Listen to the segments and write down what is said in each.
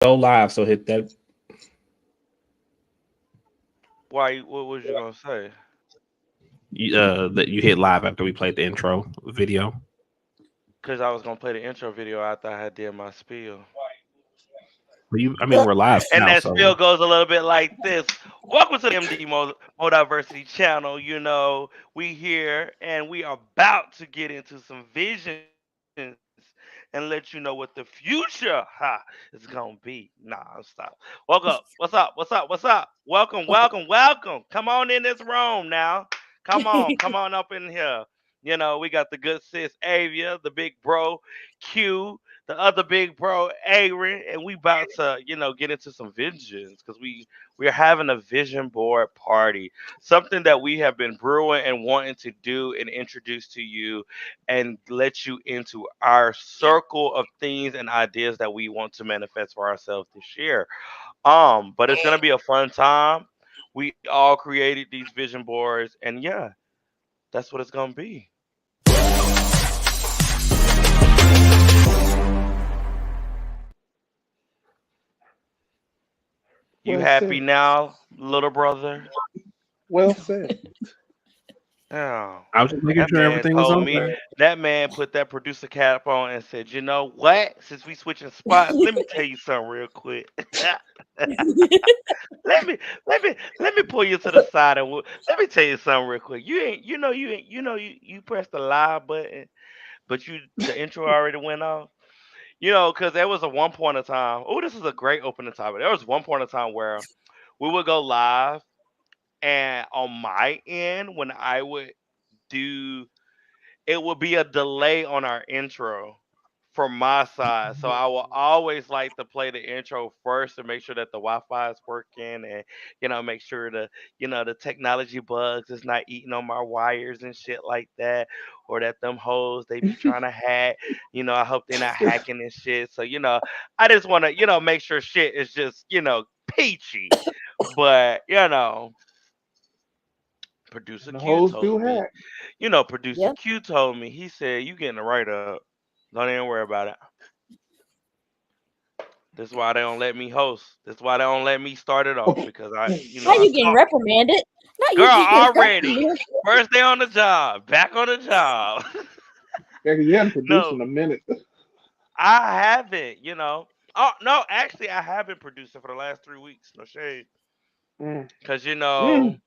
go live. So hit that. Why? What was you gonna say? That you hit live after we played the intro video. Because I was gonna play the intro video after I had did my spiel. Well, I mean, we're live And now, that spiel so goes a little bit like this. Welcome to the MD Modiversity channel. You know, we here and we are about to get into some visions and let you know what the future is gonna be. Nah, stop. Welcome. What's up? What's up? What's up? Welcome, welcome, welcome. Come on in this room now. Come on up in here. You know, we got the good sis Avia, the big bro Q, the other big bro Aaron, and we about to, get into some visions because we're having a vision board party, something that we have been brewing and wanting to do and introduce to you, and let you into our circle of things and ideas that we want to manifest for ourselves this year. But it's gonna be a fun time. We all created these vision boards, and yeah, that's what it's gonna be. You Well happy said. now, little brother? Well said. Oh, I was just making that sure man everything was told me. okay. That man put that producer cap on and said, "You know what? Since we switching spots, let me tell you something real quick. let me let me pull you to the side and let me tell you something real quick. You pressed the live button, but the intro already went off. Because there was a one point of time. Oh, this is a great opening topic. There was one point of time where we would go live, and on my end, when I would do, it would be a delay on our intro from my side. So I will always like to play the intro first to make sure that the Wi-Fi is working, and make sure the technology bugs is not eating on my wires and shit like that, or that them hoes they be trying to hack. I hope they're not hacking and shit. So I just want to make sure shit is just peachy. But producer The Q hoes do told me. hack. Producer Q told me. He said, "You getting the write up. Don't even worry about it." That's why they don't let me host. That's why they don't let me start it off because How I you getting talk. reprimanded? Not Girl, you getting already reprimanded. first day on the job, back on the job. Heck, you hadn't produced in No, a minute. I haven't. Oh no, actually, I have been producing for the last 3 weeks. No shade, Mm. because Mm.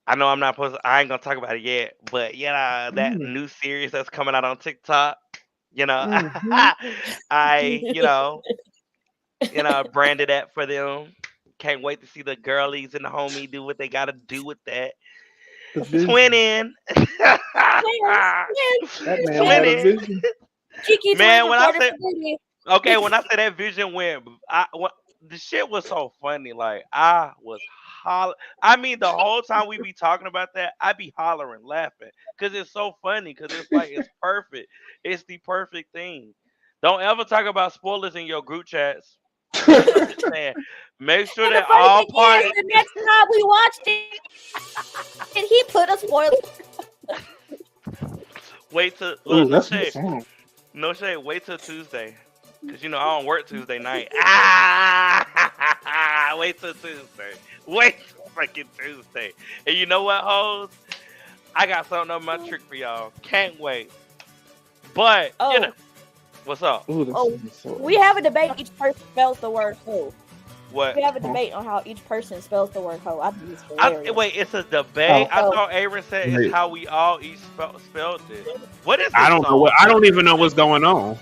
I know I'm not supposed. I ain't gonna talk about it yet, but that Mm. new series that's coming out on TikTok. You know, Mm-hmm. I branded that for them. Can't wait to see the girlies and the homie do what they gotta do with that. The vision. Twinning. Twins, twins, That man had a Twinning. twins. vision. Kiki twins Man, when I reported say for duty. okay, when I say that vision went, the shit was so funny. Like I was holler. I mean, the whole time we be talking about that, I be hollering, laughing, cause it's so funny. Cause it's like it's perfect. It's the perfect thing. Don't ever talk about spoilers in your group chats. I'm just saying, make sure And the that funny all thing is, parties. the next time we watched it, he put a spoiler. Wait till Ooh, look, no that's my shade, song. no shade. Wait till Tuesday, cause I don't work Tuesday night. Ah, wait till Tuesday. Wait till freaking Tuesday. And you know what, hoes? I got something up my trick for y'all. Can't wait. But Oh, what's up? Ooh, that's oh, my song. we have a debate. Each person spells the word hoe. What? We have a Huh? debate on how each person spells the word hoe. I think it's hilarious. Wait, it's a debate. Oh, I So, thought Aaron said it's Wait, how we all each spelled it. What is I this don't know what. song? I don't even know what's going on.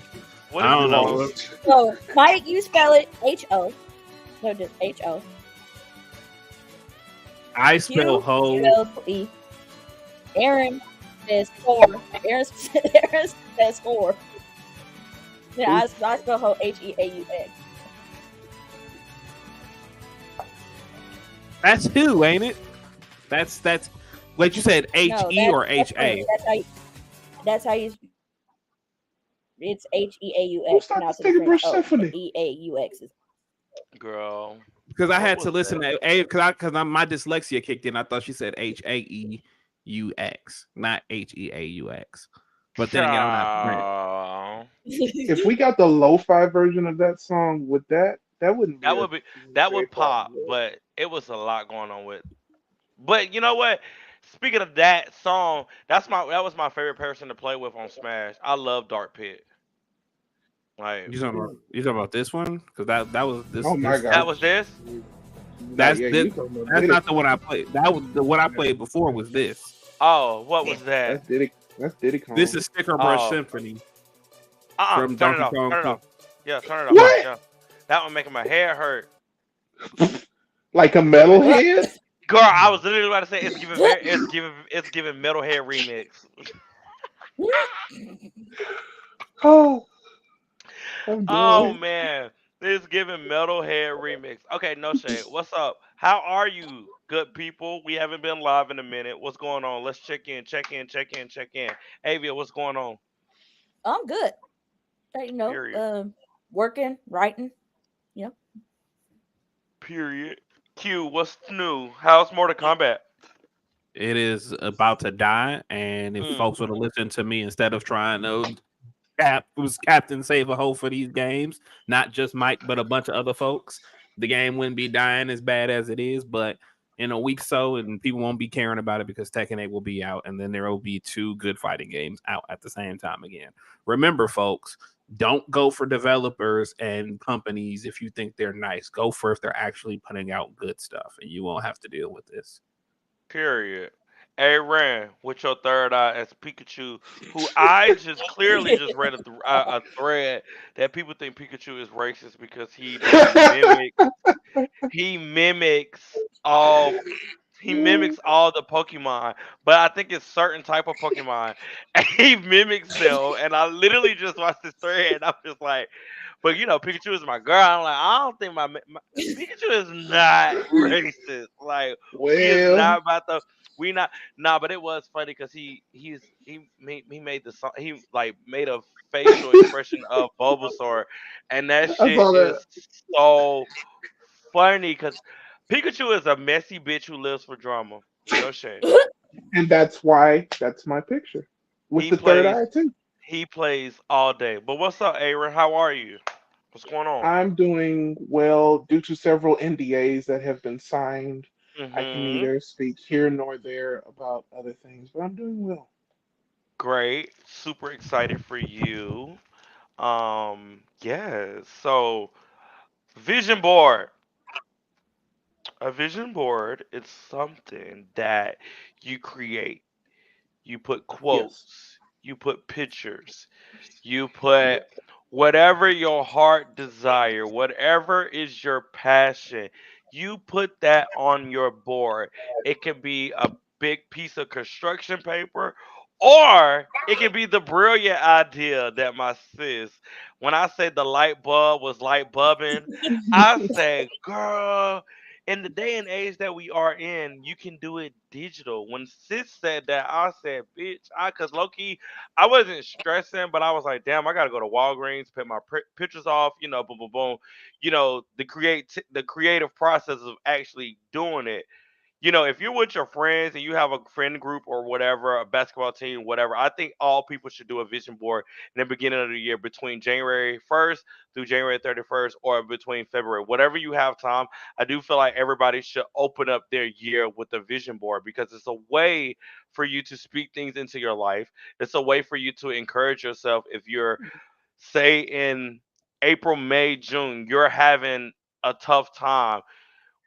What I is don't this know. song? lost. so Mike, you spell it Ho. No, just Ho. I spell Q hoe. spells E. Aaron says whore. Aaron says whore. Yeah, I spell hoe Heaux. That's who, ain't it? That's. Wait, you said H No, E or that's H A? that's how you it's Who Heaux, stopped pronounced this as a nigga French Bruce O. Symphony? Eaux. Girl, Because I what had to was listen that? to A because my dyslexia kicked in. I thought she said HAEUX, not HEAUX. But then again, I'm not French. Child. If we got the lo-fi version of that song, would that wouldn't be That a would be that J would pop? pop, but it was a lot going on with. But you know what? Speaking of that song, that was my favorite person to play with on Smash. I love Dark Pit. Like You talking about this one? Because that was Oh my that god. was this. that's Yeah, this, you talking about that's Diddy. not the one I played. That was the one I played before was this. Oh, what was that? That's Diddy. That's Diddy Kong. This is Sticker Brush Oh. Symphony Turn from it Donkey off. Kong. Turn it off. Yeah, turn it off. What? Yeah. That one making my hair hurt. Like a metalhead? Girl, I was literally about to say it's giving Metalhead remix. Oh, I'm Oh done. man, it's giving Metalhead remix. Okay, no shade. What's up? How are you, good people? We haven't been live in a minute. What's going on? Let's check in, check in, check in, check in. Avia, what's going on? I'm good. Period. Working, writing. Period. Q, what's new? How's Mortal Kombat? It is about to die, and if Mm. folks would have listened to me instead of trying to Captain Save a Hole for these games, not just Mike, but a bunch of other folks, the game wouldn't be dying as bad as it is. But in a week so, and people won't be caring about it because Tekken 8 will be out, and then there will be two good fighting games out at the same time again. Remember, folks, don't go for developers and companies if you think they're nice. Go for if they're actually putting out good stuff, and you won't have to deal with this. Period. Hey Ran, with your third eye as Pikachu, who I just clearly just read a thread that people think Pikachu is racist because he mimics all he mimics all the Pokemon, but I think it's certain type of Pokemon, and he mimics them. And I literally just watched this thread, and I'm just like, but Pikachu is my girl. I'm like, I don't think my Pikachu is not racist. Like, we is Well, not about to. We not nah, but it was funny because he made the song. He like made a facial expression of Bulbasaur, and that I shit saw is that. so funny because Pikachu is a messy bitch who lives for drama. No shade. And that's my picture. With He the third plays eye too. he plays all day. But what's up, Aaron? How are you? What's going on? I'm doing well due to several NDAs that have been signed. I can Mm-hmm. neither speak here nor there about other things, but I'm doing well. Great. Super excited for you. Yes. So vision board. A vision board is something that you create. You put Yes. quotes, you put pictures, you put Yep. whatever your heart desire, whatever is your passion, you put that on your board. It can be a big piece of construction paper, or it can be the brilliant idea that my sis, when I said the light bulb was light bulbing, I said, girl, in the day and age that we are in, you can do it digital. When sis said that, I said, bitch, cause low key, I wasn't stressing, but I was like, damn, I gotta go to Walgreens, put my pictures off, boom, boom, boom. The creative process of actually doing it. If you're with your friends and you have a friend group or whatever, a basketball team, whatever, I think all people should do a vision board in the beginning of the year between January 1st through January 31st or between February, whatever you have time. I do feel like everybody should open up their year with a vision board because it's a way for you to speak things into your life. It's a way for you to encourage yourself if you're, say, in April, May, June, you're having a tough time.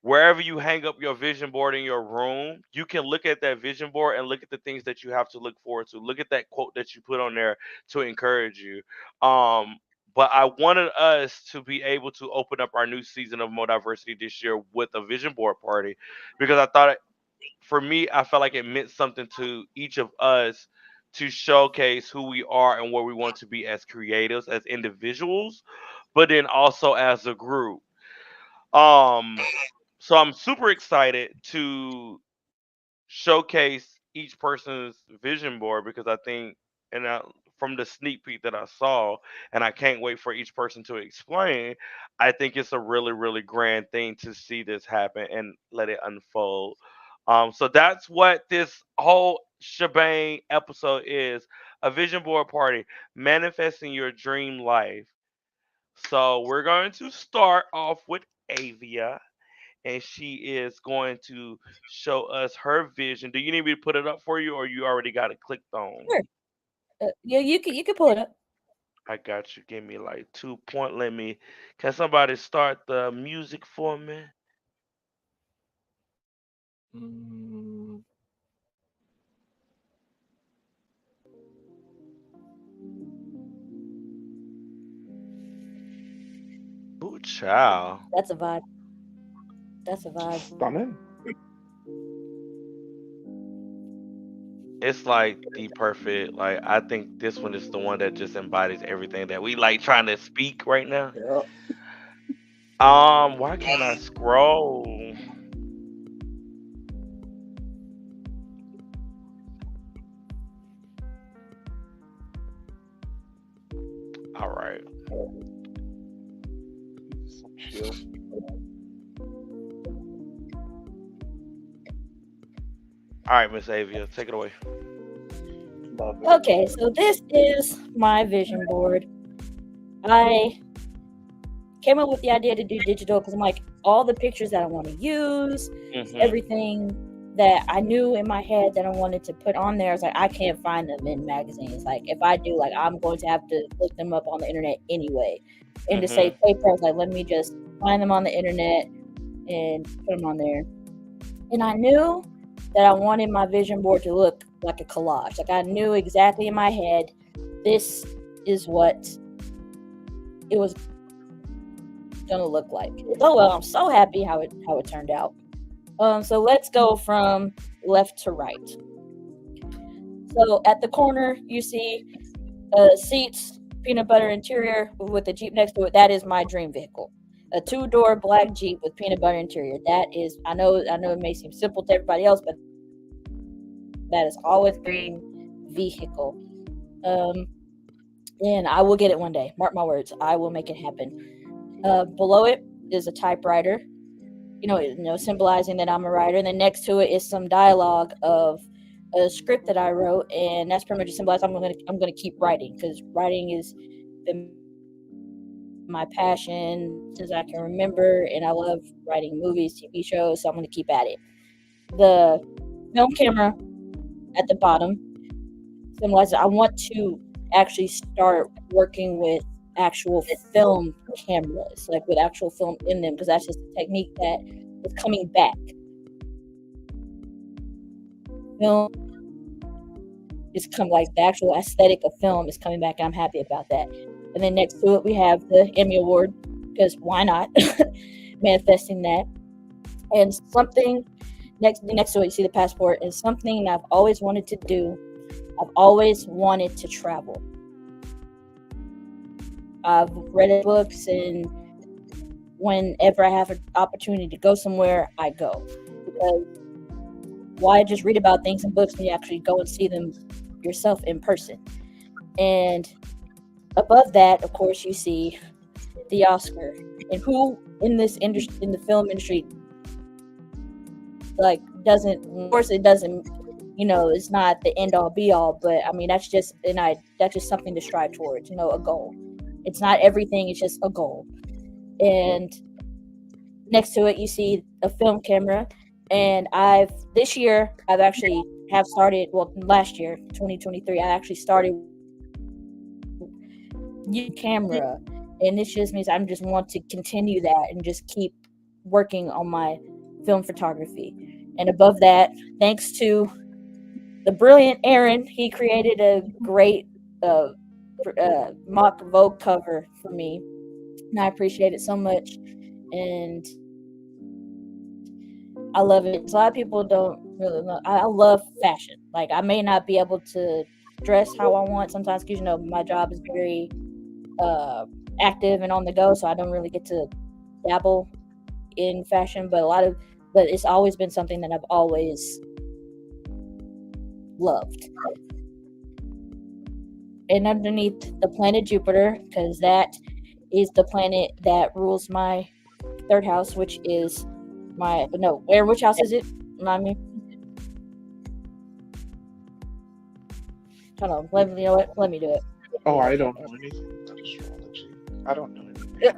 Wherever you hang up your vision board in your room, you can look at that vision board and look at the things that you have to look forward to. Look at that quote that you put on there to encourage you. Um, but I wanted us to be able to open up our new season of Modiversity this year with a vision board party because I thought for me, I felt like it meant something to each of us to showcase who we are and where we want to be as creatives, as individuals, but then also as a group. Um, so I'm super excited to showcase each person's vision board because I think, and from the sneak peek that I saw, and I can't wait for each person to explain. I think it's a really, really grand thing to see this happen and let it unfold. So that's what this whole shebang episode is: a vision board party, manifesting your dream life. So we're going to start off with Avia, and she is going to show us her vision. Do you need me to put it up for you, or you already got it clicked on? Sure. Yeah, you can pull it up. I got you. Give me like 2 point. Let me. Can somebody start the music for me? Mm, Ooh, child. That's a vibe. That's a vibe. Stunning. It's like the perfect. Like I think this one is the one that just embodies everything that we like trying to speak right now. Yeah. Why can't I scroll? All right. Some chill. All right, Miss Avia, take it away. Love it. Okay, so this is my vision board. I came up with the idea to do digital because I'm like, all the pictures that I want to use, Mhm. everything that I knew in my head that I wanted to put on there, I was like, I can't find them in magazines. Like, if I do, like, I'm going to have to look them up on the internet anyway. And to save paper, I was like, let me just find them on the internet and put them on there. And I knew that I wanted my vision board to look like a collage. Like, I knew exactly in my head, this is what it was gonna look like. Oh well, I'm so happy how it turned out. So let's go from left to right. So at the corner, you see seats, peanut butter interior with a Jeep next to it. That is my dream vehicle. A 2-door black Jeep with peanut butter interior. That is, I know it may seem simple to everybody else, but that is always dream vehicle. And I will get it one day. Mark my words. I will make it happen. Below it is a typewriter, symbolizing that I'm a writer. And then next to it is some dialogue of a script that I wrote, and that's pretty much symbolized. I'm gonna keep writing because writing is been my passion since I can remember, and I love writing movies, TV shows, so I'm gonna keep at it. The film camera at the bottom symbolizes I want to actually start working with actual film cameras, like with actual film in them, because that's just a technique that is coming back. Film is like the actual aesthetic of film is coming back, and I'm happy about that. And then next to it we have the Emmy Award, because why not? Manifesting that. And something next to it, you see the passport, is something I've always wanted to do. I've always wanted to travel. I've read books, and whenever I have an opportunity to go somewhere, I go. Because why just read about things in books when you actually go and see them yourself in person? And above that, of course, you see the Oscar. And who in this industry, in the film industry, like doesn't, of course it doesn't, it's not the end all be all, but I mean, that's just something to strive towards, a goal. It's not everything, it's just a goal. And next to it, you see a film camera. And last year, 2023, I actually started new camera. And this just means I just want to continue that and just keep working on my film photography. And above that, thanks to the brilliant Aaron, he created a great mock Vogue cover for me, and I appreciate it so much, and I love it. A lot of people don't really know. I love fashion. Like, I may not be able to dress how I want sometimes because my job is very active and on the go, so I don't really get to dabble in fashion, but it's always been something that I've always loved. And underneath the planet Jupiter, because that is the planet that rules my third house, which is which house is it? Remind me. Hold on. Let me, you know what? Let me do it. Oh, I don't know anything about astrology. I don't know anything. You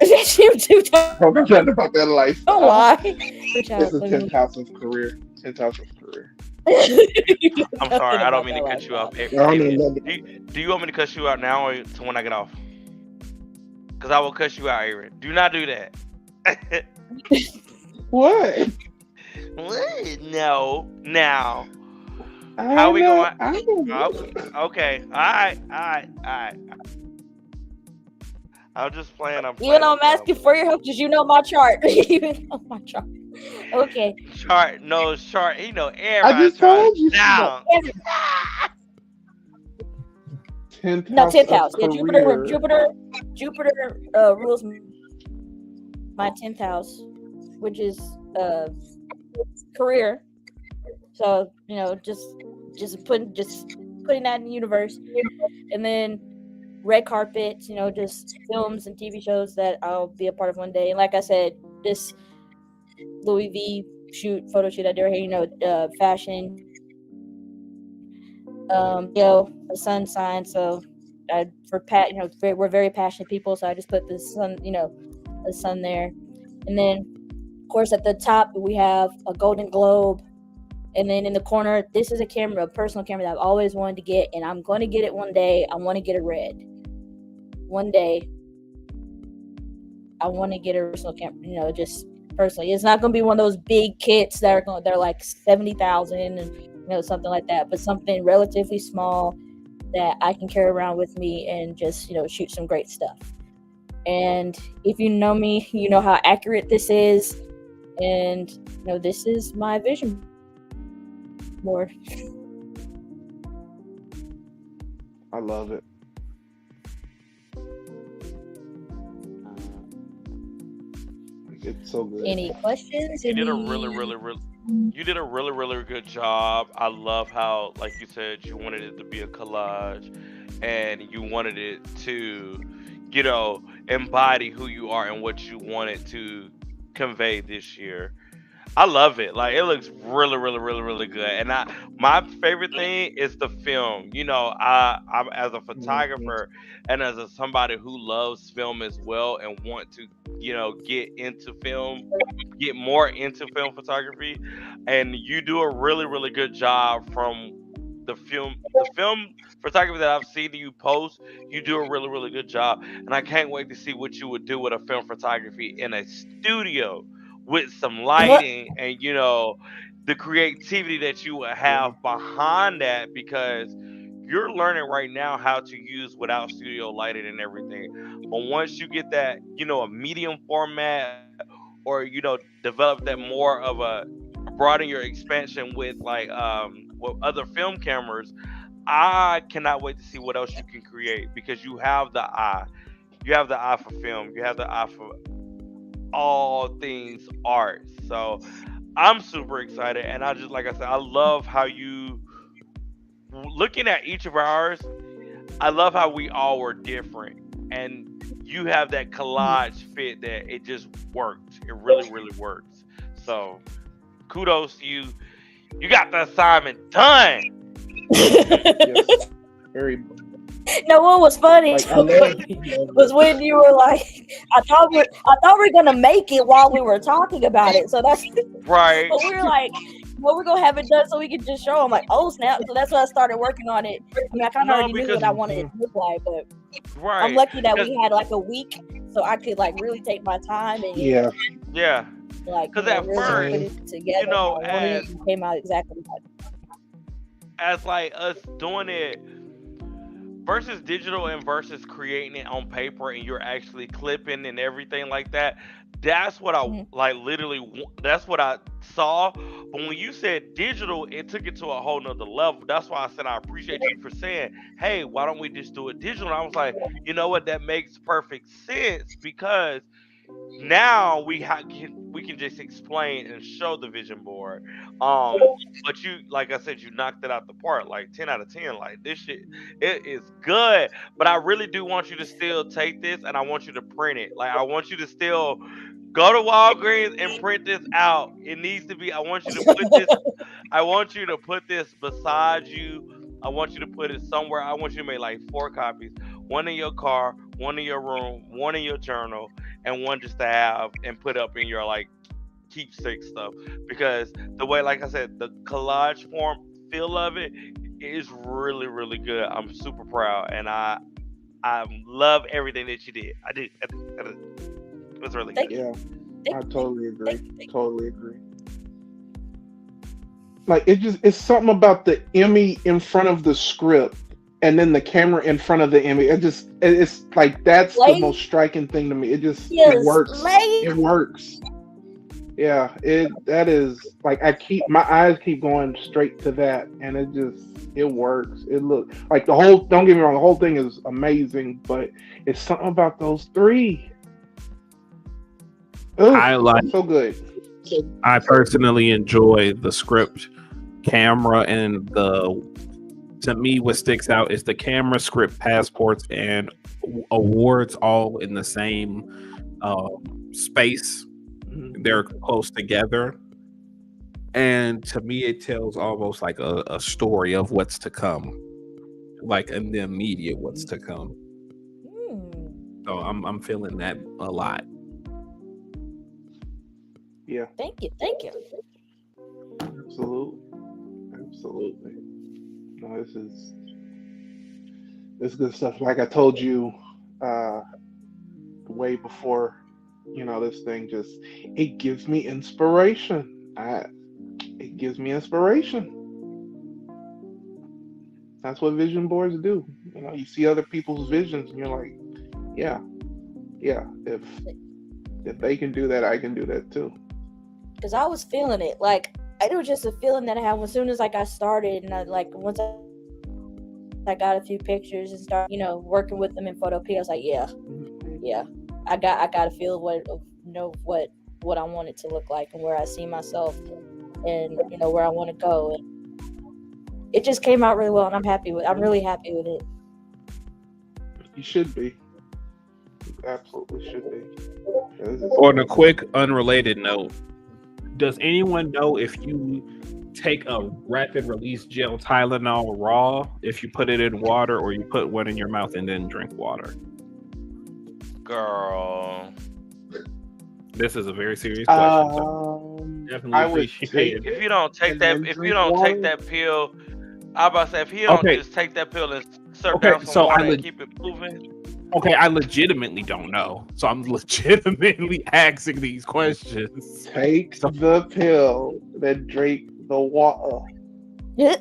two I don't know nothing about that life. don't lie. It's the 10th house of career. 10th house of career. I'm sorry, I don't mean to cut you off. I don't know nothing. Do you want me to cut you out now or to when I get off? Because I will cut you out, Aaron. Do not do that. What? What? No. Now. I How we know- going? I don't know. Okay. All right. I'm just playing. Even though I'm asking for your help, because you know my chart. Even know my chart. Okay. chart. No chart. You know, I everybody just told you. down. 10th No, house 10th of house. Yeah, career. Jupiter rules my 10th house, which is career. So, you know, just putting that in the universe. And then red carpets, you know, just films and TV shows that I'll be a part of one day. And like I said, this Louis V photo shoot I did right here, you know, fashion. You know, a sun sign, so we're very passionate people, so I just put the sun there. And then of course at the top we have a golden globe, and then in the corner, this is a personal camera that I've always wanted to get, and I'm going to get it one day. I want to get a red one day. I want to get a personal camera, you know, just personally. It's not going to be one of those big kits they're like 70,000 and you know, something like that, but something relatively small that I can carry around with me and just, you know, shoot some great stuff. And if you know me, you know how accurate this is, and you know, this is my vision board. I love it. It's so good. Any questions? You did a Any- really good job. I love how, like you said, you wanted it to be a collage and you wanted it to, you know, embody who you are and what you wanted to convey this year. I love it. Like, it looks really good. And my favorite thing is the film. You know, I'm as a photographer and as somebody who loves film as well and want to, you know, get more into film photography. And you do a really good job from the film photography that I've seen you post. You do a really good job. And I can't wait to see what you would do with a film photography in a studio with some lighting and, you know, the creativity that you would have behind that, because you're learning right now how to use without studio lighting and everything. But once you get that, you know, a medium format, or, you know, develop that more of a broaden your expansion with with other film cameras, I cannot wait to see what else you can create, because you have the eye. You have the eye for film. You have the eye for all things art. So I'm super excited, and I just, like I said, I love how you, looking at each of ours, I love how we all were different, and you have that collage fit that it just worked. It really works. So kudos to you. You got the assignment done. Yes. Very. No, what was funny Like, I love was when you were like, I thought we were gonna make it while we were talking about it. So that's Right. but we were like, well, we're gonna have it done so we can just show them. Like, oh snap! So that's why I started working on it. I mean, I kind of No, already knew because- what I wanted it to look like, but Right. I'm lucky that Because- we had like a week, so I could like really take my time and Yeah. Yeah. like 'Cause you know, at really first, put it together. you know, I wanted it to came out exactly like As like us doing it versus digital and versus creating it on paper and you're actually clipping and everything like that. That's what I like, literally, that's what I saw. But when you said digital, it took it to a whole nother level. That's why I said I appreciate you for saying, hey, why don't we just do it digital? And I was like, you know what, that makes perfect sense, because now we can just explain and show the vision board. But you, like I said, you knocked it out the park, like 10 out of 10. Like, this shit, it is good. But I really do want you to still take this, and I want you to print it. Like, I want you to still go to Walgreens and print this out. It needs to be. I want you to put this beside you I want you to put it somewhere. I want you to make like 4 copies. One in your car, one in your room, one in your journal, and one just to have and put up in your like keepsake stuff. Because the way, like I said, the collage form feel of it is really, really good. I'm super proud, and I love everything that you did. I did. It was really Thank good. Yeah, Thank I you. totally agree. Thank you. Totally agree. Like it's something about the Emmy in front of the script and then the camera in front of the Emmy. It's like that's the Slay. most striking thing to me. It Yes, works. slay. It works. Yeah, that is like my eyes keep going straight to that, and it works. It looks like the whole. Don't get me wrong, the whole thing is amazing, but it's something about those three. Ugh, I like. so good. I personally enjoy the script, camera, and to me, what sticks out is the camera, script, passports, and awards all in the same space. They're close together, and to me, it tells almost like a story of what's to come, like in the immediate what's to come. So I'm feeling that a lot. Yeah, Thank you. Thank you. absolutely. No, this is good stuff. Like I told you, way before, this thing it gives me inspiration. It gives me inspiration. That's what vision boards do. You see other people's visions, and you're like, yeah, if they can do that, I can do that too. Because I was feeling it. Like, it was just a feeling that I had as soon as I got started, and once I got a few pictures and started, working with them in Photo P, I was like, yeah, I got to feel what I want it to look like and where I see myself, and where I want to go, and it just came out really well, and I'm really happy with it. You should be. You absolutely should be. On a quick, unrelated note, does anyone know if you take a rapid release gel Tylenol raw, if you put it in water, or you put one in your mouth and then drink water? Girl. This is a very serious question. So definitely I would appreciate it. If you don't take And that, then if you drink don't water? take that pill, I about to say if you don't Okay. just take that pill and serve Okay, down some so water I and keep it moving. Okay, I legitimately don't know. So I'm legitimately asking these questions. Take the pill, then drink the water. Okay.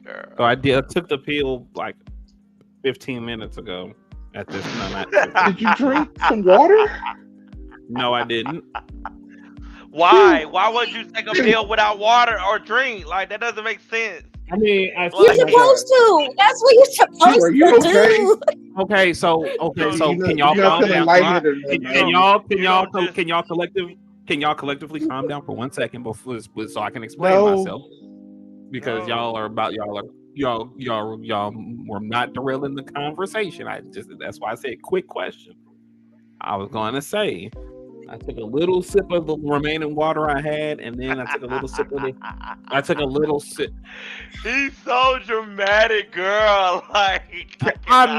Girl. So I took the pill like 15 minutes ago. At this, no, not 15. Did you drink some water? No, I didn't. Why? Why would you take a pill without water or drink? Like that doesn't make sense. I mean, You're Oh my supposed to. That's what you're supposed Are you to okay? do. okay. So can y'all you're calm feeling down? lightheaded Can right now. y'all collectively calm down for 1 second before so I can explain No. myself? Because y'all were not derailing the conversation. That's why I said quick question. I was going to say I took a little sip of the remaining water I had, and then I took a little sip. He's so dramatic, girl. Like I'm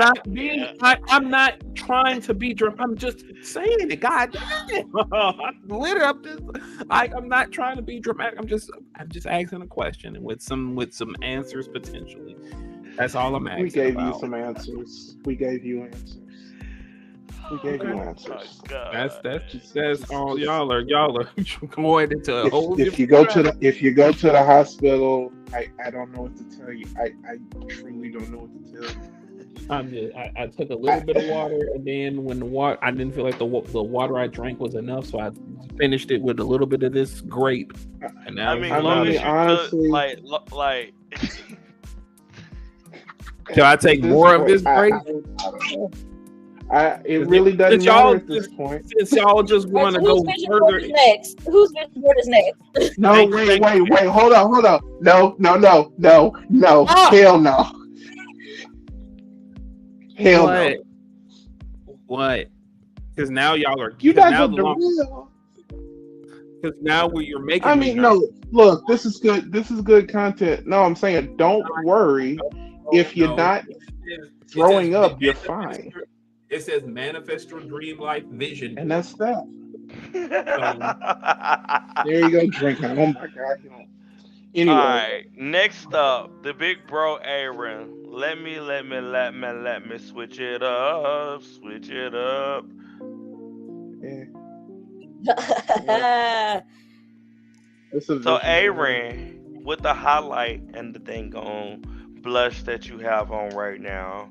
not trying to be dramatic. I'm just saying it. God damn. I'm not trying to be dramatic. I'm just asking a question and with some answers potentially. That's all I'm asking. We gave about. you some answers. We gave you answers. That's all y'all are going into a whole If you go to the hospital, I don't know what to tell you. I truly don't know what to tell you. I took a little bit of water, and then when the water, I didn't feel like the water I drank was enough, so I finished it with a little bit of this grape. And now I mean, I long mean, as you honestly- took, like can I take more of this grape? It really doesn't y'all matter at this point. Since y'all just want to go Whose vision board further. is next? Whose vision board is next? No, wait, hold on. No. Ah! Hell no. Hell no. What? Because now y'all are. You because guys now are the long- derailed. Because now where you're making I me mean, nervous. no. Look, this is good. This is good content. No, I'm saying don't worry. If you're not throwing up, you're fine. It says manifest your dream life vision. And that's that. There you go, drinking. Oh my god. Anyway. All right. Next up, the big bro Aaron. Let me switch it up. Switch it up. Yeah. So Aaron, with the highlight and the dang on blush that you have on right now,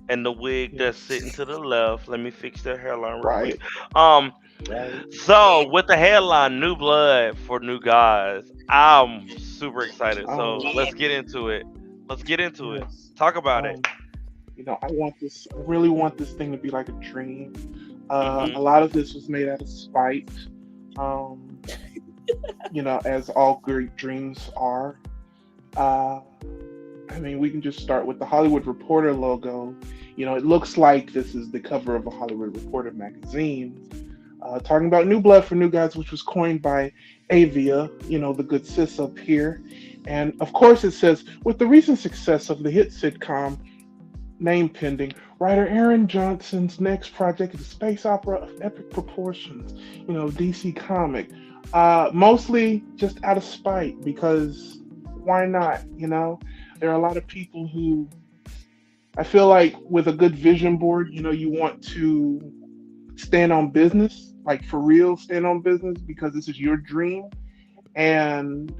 and the wig that's sitting to the left. Let me fix the hairline real Right. quick. So with the headline "New Blood for New Guys," I'm super excited. So let's get into it. Yes. Talk about it. I really want this thing to be like a dream. A lot of this was made out of spite. As all great dreams are. We can just start with the Hollywood Reporter logo. It looks like this is the cover of a Hollywood Reporter magazine. Talking about New Blood for New Guys, which was coined by Avia, the good sis up here. And of course it says, with the recent success of the hit sitcom, name pending, writer Aaron Johnson's next project is a space opera of epic proportions, DC comic. Mostly just out of spite, because why not? There are a lot of people who, I feel like with a good vision board, you want to stand on business, like for real, stand on business, because this is your dream. And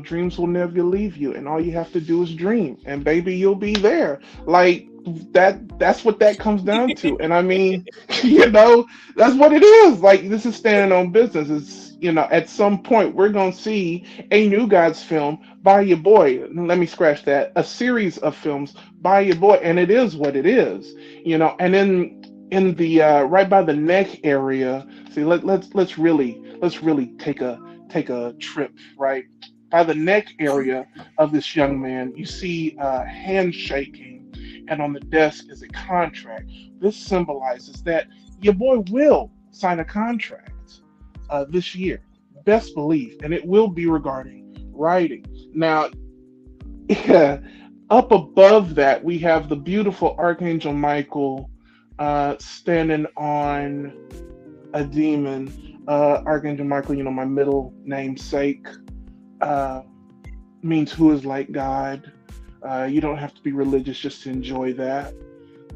dreams will never leave you, and all you have to do is dream, and baby, you'll be there. Like that's what that comes down to. And that's what it is. Like, this is standing on business. It's at some point we're gonna see a New Gods film by your boy. Let me scratch that. A series of films by your boy, and it is what it is. And then in the right by the neck area, see, let's really take a trip right by the neck area of this young man. You see handshaking, and on the desk is a contract. This symbolizes that your boy will sign a contract this year, best believe, and it will be regarding writing. Now, up above that, we have the beautiful Archangel Michael standing on a demon. Archangel Michael, my middle namesake, means who is like God. You don't have to be religious just to enjoy that.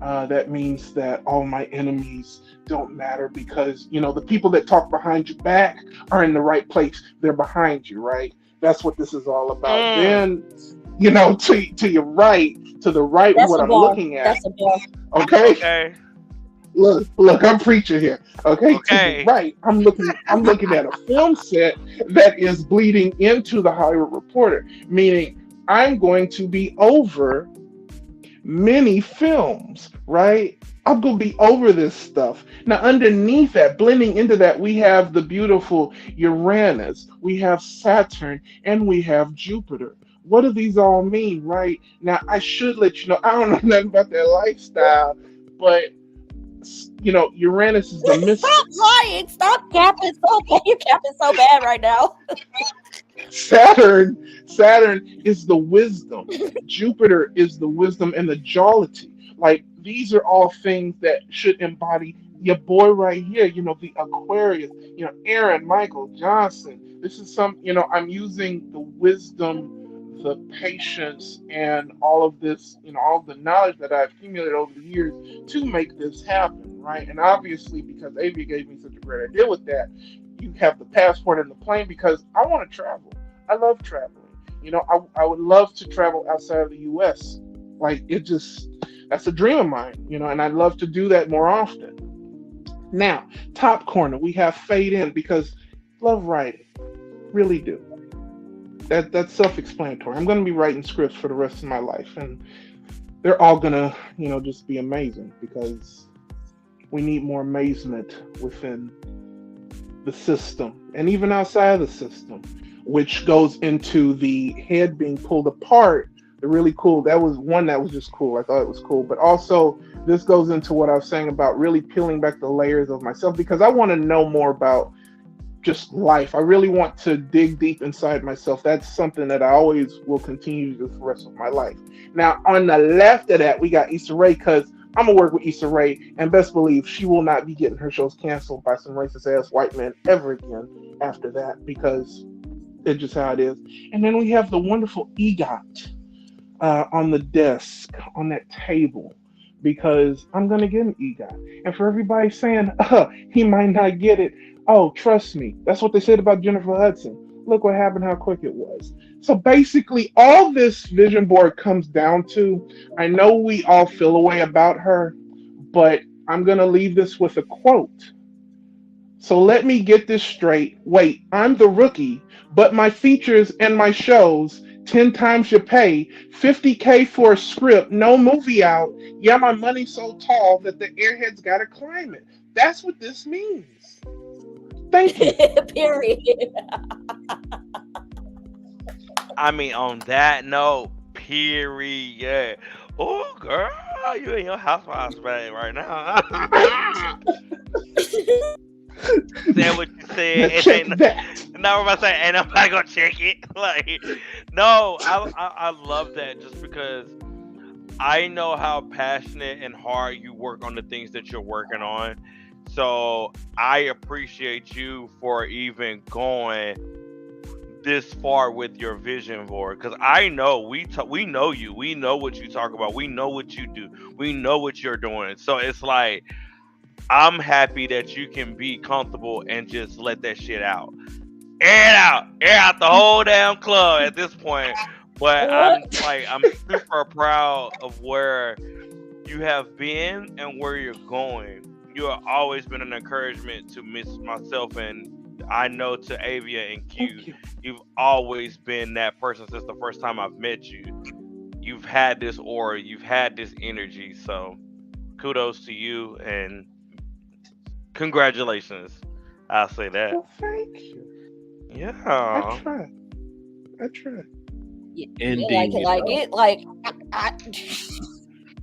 That means that all my enemies don't matter, because the people that talk behind your back are in the right place. They're behind you, right? That's what this is all about. Then to your right, to the right, That's what a I'm bar. looking at. That's a bar. Okay. Look, I'm preaching here. Okay. To the right, I'm looking at a film set that is bleeding into the Hollywood Reporter, meaning I'm going to be over many films, right? I'm going to be over this stuff. Now, underneath that, blending into that, we have the beautiful Uranus, we have Saturn, and we have Jupiter. What do these all mean, right? Now, I should let you know, I don't know nothing about their lifestyle, but Uranus is the mystic. Stop lying! Stop capping so bad. You're capping so bad right now. Saturn is the wisdom. Jupiter is the wisdom and the jollity. Like, these are all things that should embody your boy right here, the Aquarius, Aaron Michael Johnson. This is I'm using the wisdom, the patience, and all of this, all the knowledge that I've accumulated over the years to make this happen, right? And obviously, because Avia gave me such a great idea with that, you have the passport and the plane, because I want to travel. I love traveling. I would love to travel outside of the U.S. Like, that's a dream of mine, and I'd love to do that more often. Now, top corner, we have fade in, because love writing. Really do. That's self-explanatory. I'm going to be writing scripts for the rest of my life, and they're all going to, just be amazing, because we need more amazement within the system and even outside of the system, which goes into the head being pulled apart really cool. That was one that was just cool. I thought it was cool. But also, this goes into what I was saying about really peeling back the layers of myself because I want to know more about just life. I really want to dig deep inside myself. That's something that I always will continue to do for the rest of my life. Now, on the left of that, we got Issa Rae because I'm gonna work with Issa Rae, and best believe she will not be getting her shows canceled by some racist ass white men ever again after that because it's just how it is. And then we have the wonderful EGOT on the desk on that table because I'm gonna get an EGOT. And for everybody saying he might not get it, oh, trust me, that's what they said about Jennifer Hudson. Look what happened, how quick it was. So basically, all this vision board comes down to, I know we all feel a way about her, but I'm going to leave this with a quote. So let me get this straight. Wait, I'm the rookie, but my features and my shows, 10 times your pay, $50K for a script, no movie out. Yeah, my money's so tall that the airheads got to climb it. That's what this means. Thank you. Period. I mean, on that note, period. Oh, girl, you in your housewives bag right now. Say what you said. Now check that. No, I'm saying, and I'm not gonna check it. Like, no, I love that just because I know how passionate and hard you work on the things that you're working on. So I appreciate you for even going this far with your vision board, because I know we know you, we know what you talk about, we know what you do, we know what you're doing. So it's like I'm happy that you can be comfortable and just let that shit out, air out the whole damn club at this point. But I'm super proud of where you have been and where you're going. You have always been an encouragement to myself, and I know to Avia and Q. You've always been that person since the first time I've met you. You've had this aura, you've had this energy. So kudos to you and congratulations. I'll say that. Well, thank you. Yeah. I tried. Indeed.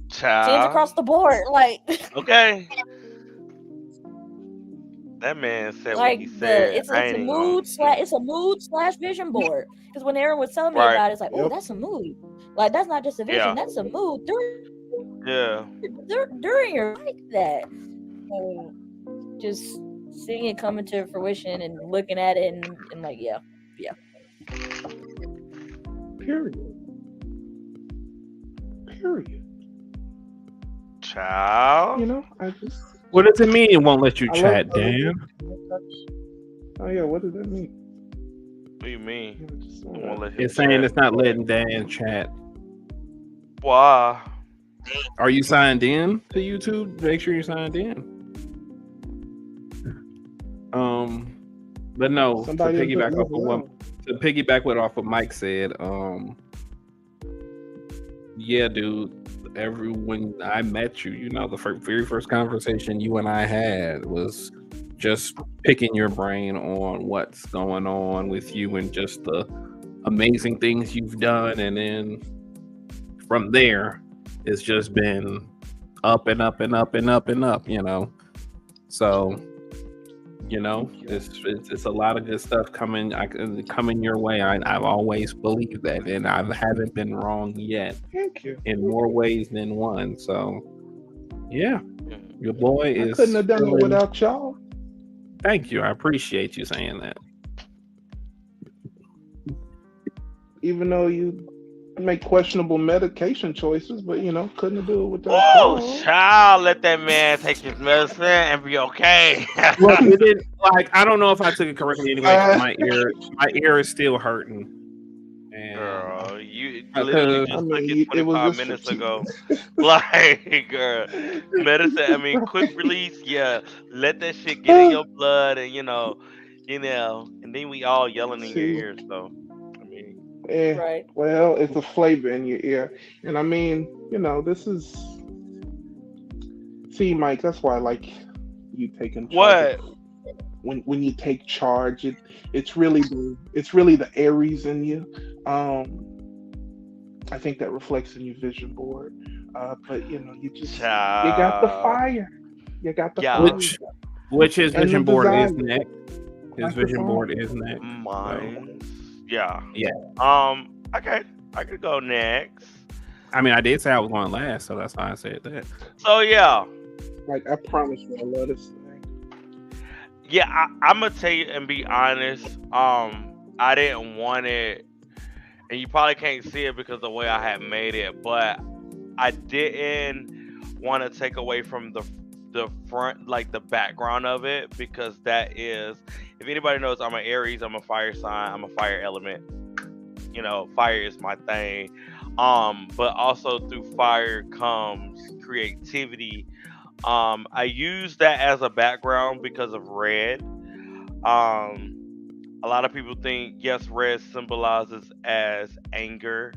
Child. Seems across the board, like Okay. That man said like what he said. it's a mood slash vision board. Because when Aaron was telling me Right. about it, it's like, oh, Yep. that's a mood. Like that's not just a vision, Yeah. that's a mood. Yeah. During your like that. So just seeing it coming to fruition and looking at it and like, yeah. Period. Child. You know, I just. What does it mean it won't let you I chat, love- Dan? Oh yeah, what does that mean? What do you mean? Yeah, just- I won't let him It's saying chat. it's not letting Dan chat. Why? Are you signed in to YouTube? Make sure you're signed in. But no, Somebody to is piggyback doing off of what Mike said, yeah, dude. When I met you, you know, the very first conversation you and I had was just picking your brain on what's going on with you and just the amazing things you've done, and then from there, it's just been up and up and up and up and up, you know. So, you know, it's a lot of good stuff coming your way. I've always believed that, and I haven't been wrong yet. Thank you. In more ways than one. So, yeah, your boy I is. couldn't have done it feeling- without y'all. Thank you. I appreciate you saying that. Even though you make questionable medication choices, but you know, couldn't do it without Oh, y'all. child, let that man take his medicine and be okay. Look, it didn't, like, I don't know if I took it correctly anyway. 'Cause my ear is still hurting. And Girl, you Because- literally just I took mean, it it was 25 just minutes fatigue. ago. Like, girl, medicine, I mean, quick release, yeah. Let that shit get in your blood and, you know, and then we all yelling in your See. ears, so, I mean, Eh, Right. well, it's a flavor in your ear. And I mean, you know, this is. See, Mike, that's why I like you taking charge. what? When you take charge, it's really the Aries in you. I think that reflects in your vision board. But you got the Child. fire. You got the Yeah. fire. Which his And the vision board is desire. next. His Like the vision fire. board is next. So Mine. Yeah. yeah. Okay. I could go next. I mean, I did say I was going last, so that's why I said that. So yeah. Like I promise you, I love this thing. Yeah, I'm gonna tell you and be honest. I didn't want it, and you probably can't see it because of the way I had made it, but I didn't want to take away from the front, like the background of it, because that is, if anybody knows, I'm an Aries, I'm a fire sign, I'm a fire element. You know, fire is my thing. But also through fire comes creativity. I use that as a background because of red. A lot of people think, yes, red symbolizes as anger,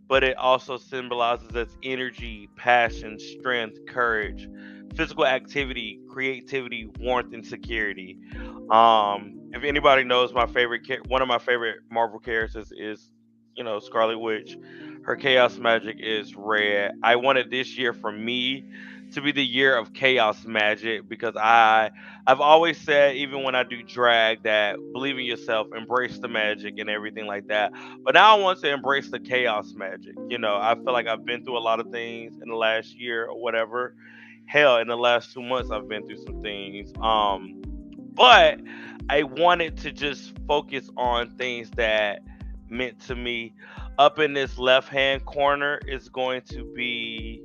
but it also symbolizes as energy, passion, strength, courage, physical activity, creativity, warmth, and security. If anybody knows, one of my favorite Marvel characters is, Scarlet Witch. Her chaos magic is red. I wanted this year for me to be the year of chaos magic because I've always said, even when I do drag, that believe in yourself, embrace the magic and everything like that. But now I want to embrace the chaos magic. I feel like I've been through a lot of things in the last year or whatever. Hell, in the last 2 months, I've been through some things. But I wanted to just focus on things that meant to me. Up in this left hand corner is going to be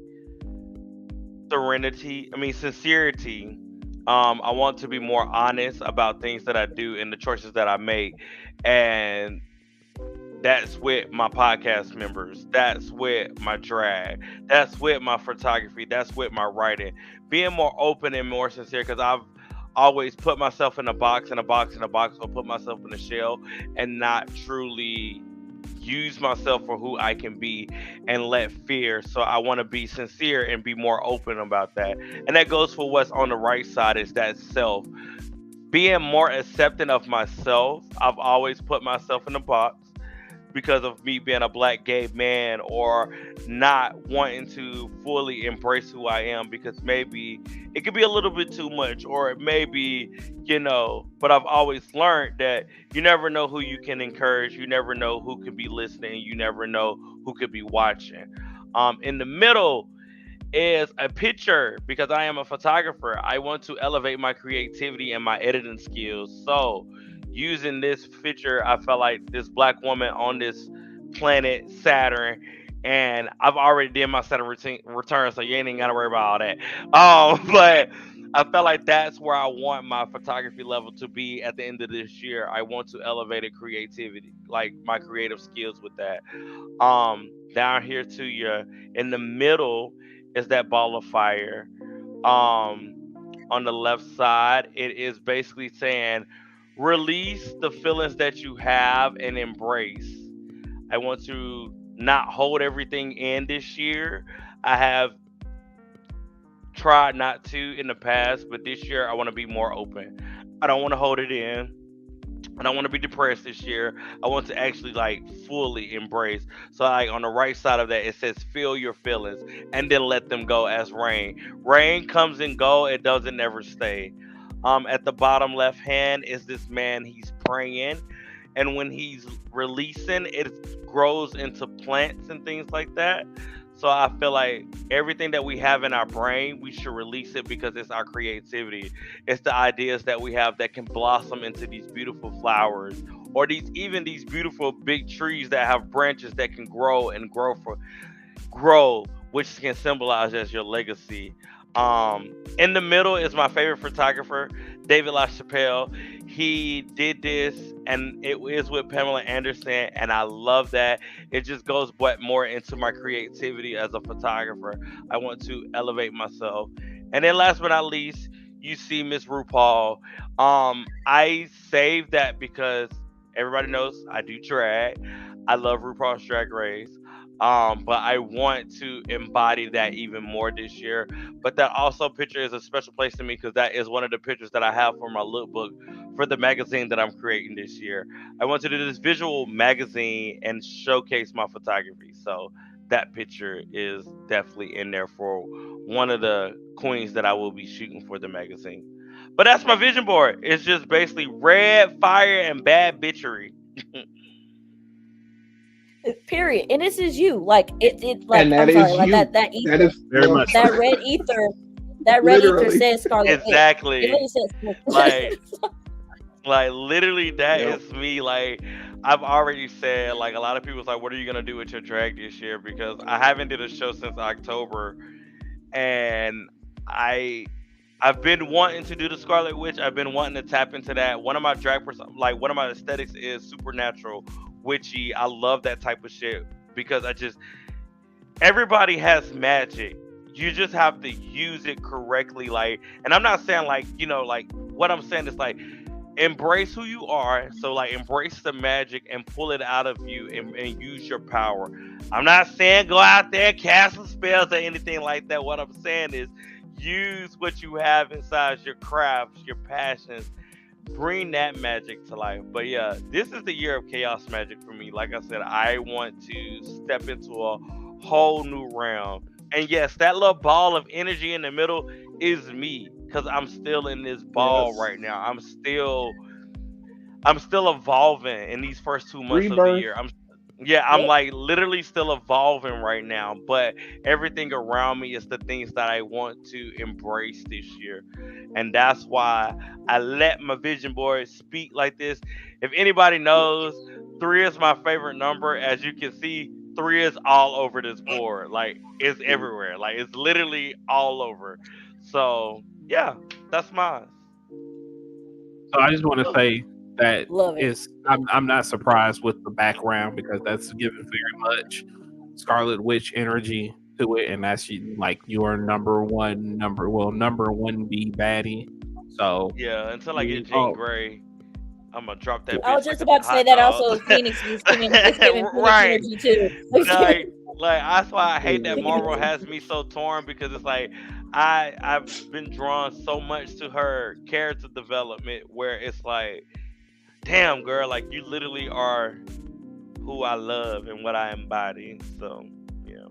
sincerity. I want to be more honest about things that I do and the choices that I make. And that's with my podcast members. That's with my drag. That's with my photography. That's with my writing. Being more open and more sincere, because I've always put myself in a box, or put myself in a shell and not truly use myself for who I can be and let fear. So I want to be sincere and be more open about that. And that goes for what's on the right side, is that self. Being more accepting of myself. I've always put myself in a box because of me being a black gay man, or not wanting to fully embrace who I am, because maybe it could be a little bit too much, or it may be, but I've always learned that you never know who you can encourage, you never know who could be listening, you never know who could be watching. In the middle is a picture, because I am a photographer. I want to elevate my creativity and my editing skills. So using this picture, I felt like this black woman on this planet Saturn, and I've already did my Saturn return, so you ain't even gotta worry about all that. But I felt like that's where I want my photography level to be at the end of this year. I want to elevate a creativity, like my creative skills with that. Down here to you, in the middle is that ball of fire. On the left side, it is basically saying, release the feelings that you have and embrace. I want to not hold everything in this year. I have tried not to in the past, but this year I want to be more open. I don't want to hold it in. I don't want to be depressed this year. I want to actually like fully embrace. So like on the right side of that, it says feel your feelings and then let them go as rain. Rain comes and go, it doesn't never stay. At the bottom left hand is this man, he's praying, and when he's releasing, it grows into plants and things like that. So I feel like everything that we have in our brain, we should release it, because it's our creativity. It's the ideas that we have that can blossom into these beautiful flowers, or these beautiful big trees that have branches that can grow and grow, which can symbolize as your legacy. In the middle is my favorite photographer, David LaChapelle. He did this, and it is with Pamela Anderson, and I love that. It just goes more into my creativity as a photographer. I want to elevate myself. And then last but not least, you see Miss RuPaul. I saved that because everybody knows I do drag. I love RuPaul's Drag Race. But I want to embody that even more this year. But that also picture is a special place to me, because that is one of the pictures that I have for my lookbook for the magazine that I'm creating this year. I want to do this visual magazine and showcase my photography. So that picture is definitely in there for one of the queens that I will be shooting for the magazine. But that's my vision board. It's just basically red fire and bad bitchery. Period. And this is you. Like it like And that I'm is sorry, like you. that That ether, is Very much. that red ether, that red ether Literally. says Scarlet Witch. It Exactly. literally says Like, like literally that Yep. is me. Like I've already said, like a lot of people's like, what are you gonna do with your drag this year? Because I haven't did a show since October, and I've been wanting to do the Scarlet Witch. I've been wanting to tap into that. One of my like one of my aesthetics is supernatural, witchy. I love that type of shit because everybody has magic. You just have to use it correctly. Like, and I'm not saying like, like what I'm saying is like embrace who you are. So like embrace the magic and pull it out of you and use your power. I'm not saying go out there and cast some spells or anything like that. What I'm saying is use what you have inside your crafts, your passions, bring that magic to life. But yeah, this is the year of chaos magic for me. Like I said, I want to step into a whole new realm. And yes, that little ball of energy in the middle is me, because I'm still in this ball Yes. right now. I'm still evolving in these first 2 months of the Rebirth. year. I'm like literally still evolving right now, but everything around me is the things that I want to embrace this year. And that's why I let my vision board speak like this. If anybody knows, 3 is my favorite number. As you can see, 3 is all over this board. Like it's everywhere. Like it's literally all over. So yeah, that's mine. So I just want to say that Love it. I'm not surprised with the background because that's given very much Scarlet Witch energy to it, and that's like your number one B baddie. So Yeah, until I get Jean Oh. Grey, I'm gonna drop that. I was bitch just like about a to say hot that dog. also Phoenix is giving Phoenix Right. energy too. like that's why I hate that Marvel has me so torn, because it's like I've been drawn so much to her character development where it's like, damn girl, like you literally are who I love and what I embody. So yeah.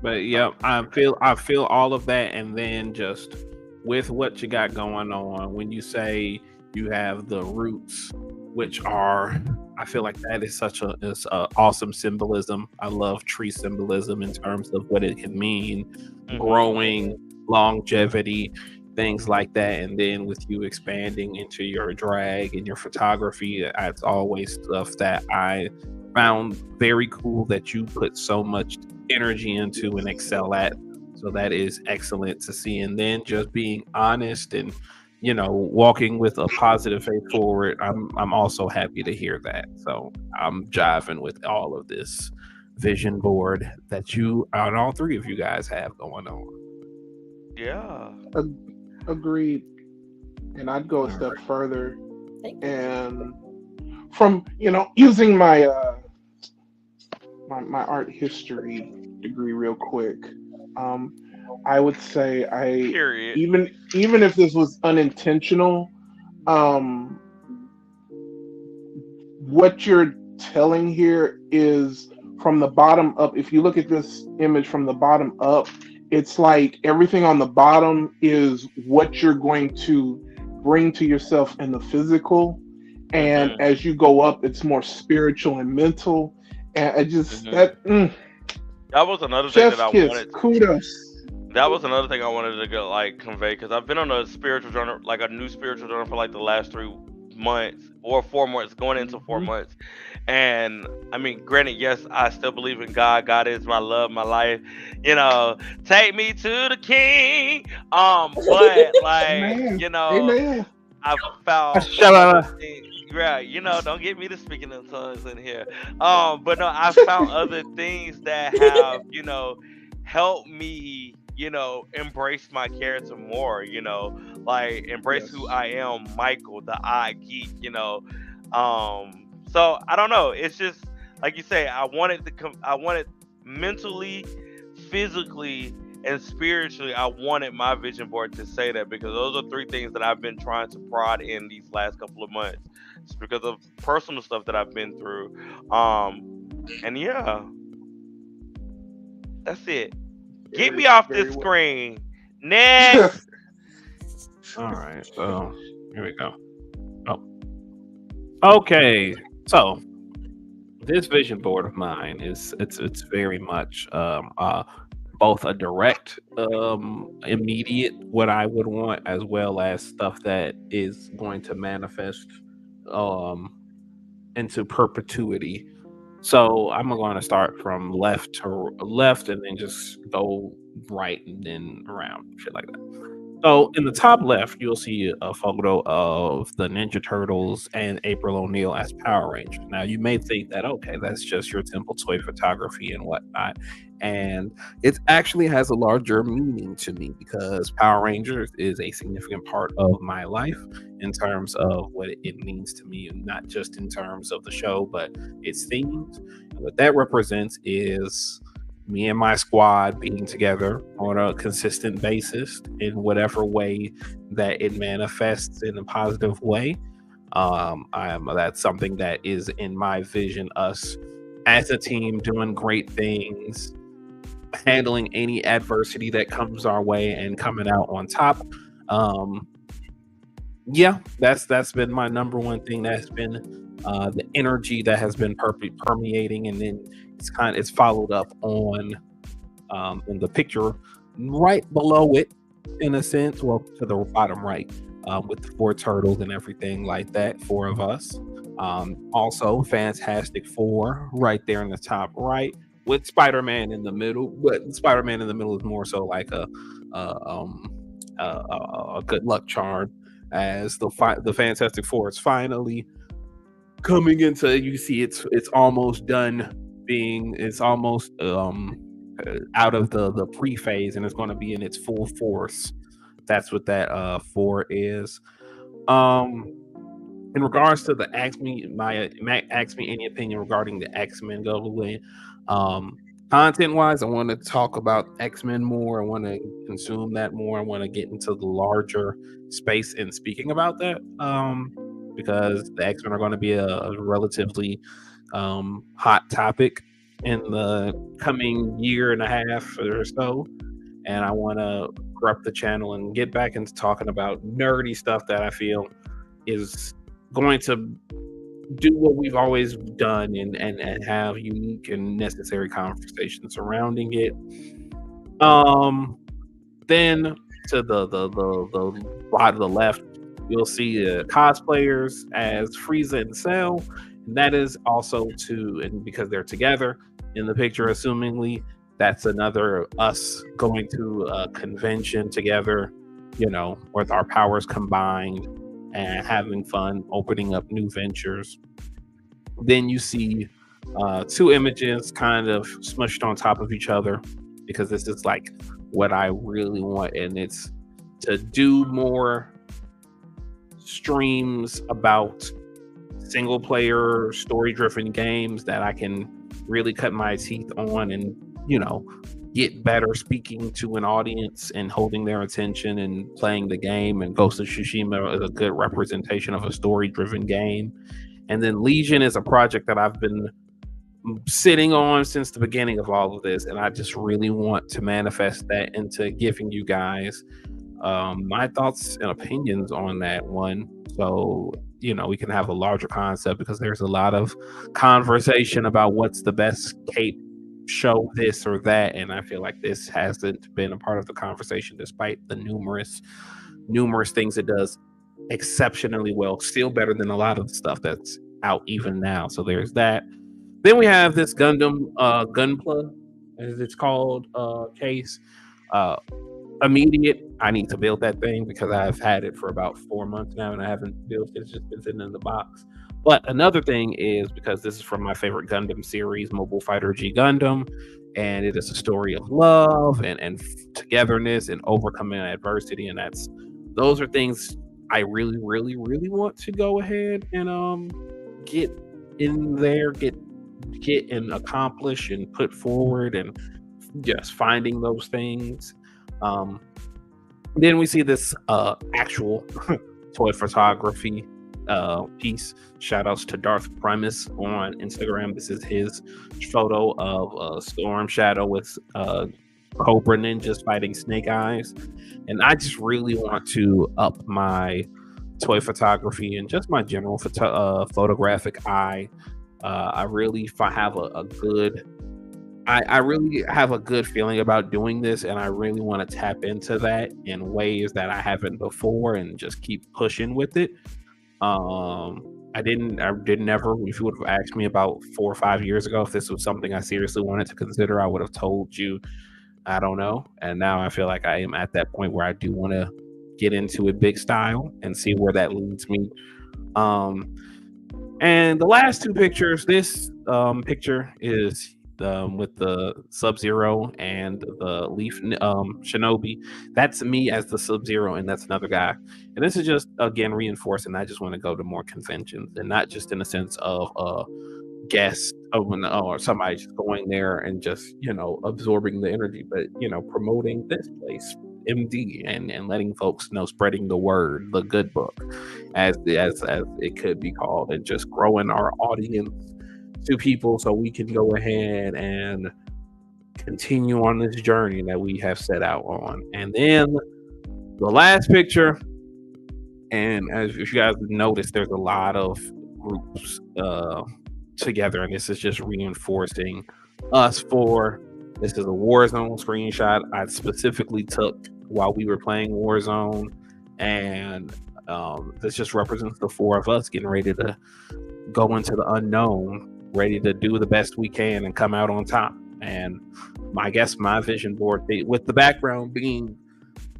But yeah, I feel all of that, and then just with what you got going on, when you say you have the roots, which are, I feel like that is such a awesome symbolism. I love tree symbolism in terms of what it can mean, growing, longevity, things like that. And then with you expanding into your drag and your photography, that's always stuff that I found very cool that you put so much energy into and excel at. So that is excellent to see. And then just being honest and, you know, walking with a positive face forward. I'm also happy to hear that. So I'm jiving with all of this vision board that you and all 3 of you guys have going on. Yeah. Agreed. And I'd go a step further, Thank you. and from using my my art history degree real quick, I would say Period. even if this was unintentional, what you're telling here is from the bottom up. If you look at this image from the bottom up, it's like everything on the bottom is what you're going to bring to yourself in the physical, and as you go up, it's more spiritual and mental. And I just that was another thing that I wanted. Kudos. That was another thing I wanted to go, like, convey, because I've been on a spiritual journey, like a new spiritual journey, for like the last 3 months or 4 months, going into 4 months. And I mean, granted, yes, I still believe in God. God is my love, my life. Take me to the King. But like, Amen. I Amen. found other things. Right, don't get me to speaking in tongues in here. But no, I found other things that have, helped me, embrace my character more, like embrace who I am, Michael, the odd geek, So I don't know. It's just like you say. I wanted mentally, physically, And spiritually, I wanted my vision board to say that because those are three things that I've been trying to prod in these last couple of months. It's because of personal stuff that I've been through. And yeah, that's it. Get me off this screen. Next. All right, so here we go. Oh, okay. So this vision board of mine is it's very much both a direct immediate what I would want, as well as stuff that is going to manifest into perpetuity. So I'm going to start from left to left and then just go right and then around, shit like that. So in the top left, you'll see a photo of the Ninja Turtles and April O'Neil as Power Rangers. Now you may think that, okay, that's just your Temple Toy photography and whatnot. And it actually has a larger meaning to me because Power Rangers is a significant part of my life in terms of what it means to me, and not just in terms of the show, but its themes. And what that represents is me and my squad being together on a consistent basis in whatever way that it manifests in a positive way. That's something that is in my vision, us as a team doing great things, handling any adversity that comes our way and coming out on top. Yeah, that's been my number one thing. That's been the energy that has been permeating, and then it's followed up on in the picture right below it, in a sense, well, to the bottom right, with the 4 turtles and everything like that, 4 of us. Also, Fantastic Four right there in the top right, with Spider-Man in the middle. But Spider-Man in the middle is more so like a good luck charm, as the Fantastic Four is finally coming into. You see, it's almost done being. It's almost out of the pre-phase, and it's going to be in its full force. That's what that 4 is. In regards to the ask me any opinion regarding the X-Men Goblin, content wise, I want to talk about X-Men more. I want to consume that more. I want to get into the larger space in speaking about that, because the X-Men are going to be a relatively hot topic in the coming year and a half or so, and I want to corrupt the channel and get back into talking about nerdy stuff that I feel is going to do what we've always done, and have unique and necessary conversations surrounding it. Then to the bottom of the left, you'll see cosplayers as Frieza and Cell, and that is also and because they're together in the picture, assumingly, that's another us going to a convention together, with our powers combined and having fun, opening up new ventures. Then you see 2 images kind of smushed on top of each other, because this is like what I really want, and it's to do more streams about single player story driven games that I can really cut my teeth on, and get better speaking to an audience and holding their attention and playing the game. And Ghost of Tsushima is a good representation of a story driven game. And then Legion is a project that I've been sitting on since the beginning of all of this, and I just really want to manifest that into giving you guys my thoughts and opinions on that one, so we can have a larger concept, because there's a lot of conversation about what's the best cape show, this or that, and I feel like this hasn't been a part of the conversation, despite the numerous things it does exceptionally well, still better than a lot of the stuff that's out even now. So there's that. Then we have this Gundam Gunpla, as it's called, case. Immediate, I need to build that thing because I've had it for about 4 months now and I haven't built it. It's just been sitting in the box. But another thing is, because this is from my favorite Gundam series, Mobile Fighter G Gundam, and it is a story of love and togetherness and overcoming adversity, and those are things I really, really, really want to go ahead and get in there, get and accomplish and put forward and just finding those things. Then we see this actual toy photography piece. Shout outs to Darth Premise on Instagram. This is his photo of Storm Shadow with Cobra Ninjas fighting Snake Eyes. And I just really want to up my toy photography and just my general photographic eye. I really have a good I really have a good feeling about doing this, and I really want to tap into that in ways that I haven't before and just keep pushing with it. I didn't ever, if you would have asked me about 4 or 5 years ago if this was something I seriously wanted to consider, I would have told you, I don't know. And now I feel like I am at that point where I do want to get into it big style and see where that leads me. And the last two pictures, this picture is with the Sub-Zero and the Leaf Shinobi. That's me as the Sub-Zero, and that's another guy. And this is just, again, reinforcing I just want to go to more conventions, and not just in the sense of guest or somebody just going there and just, absorbing the energy, but, promoting this place, MD, and letting folks know, spreading the word, the good book, as it could be called, and just growing our audience to people so we can go ahead and continue on this journey that we have set out on. And then the last picture, and as you guys noticed, there's a lot of groups together, and this is just reinforcing us for this is a Warzone screenshot I specifically took while we were playing Warzone, and this just represents the four of us getting ready to go into the unknown, ready to do the best we can and come out on top. And I guess my vision board, with the background being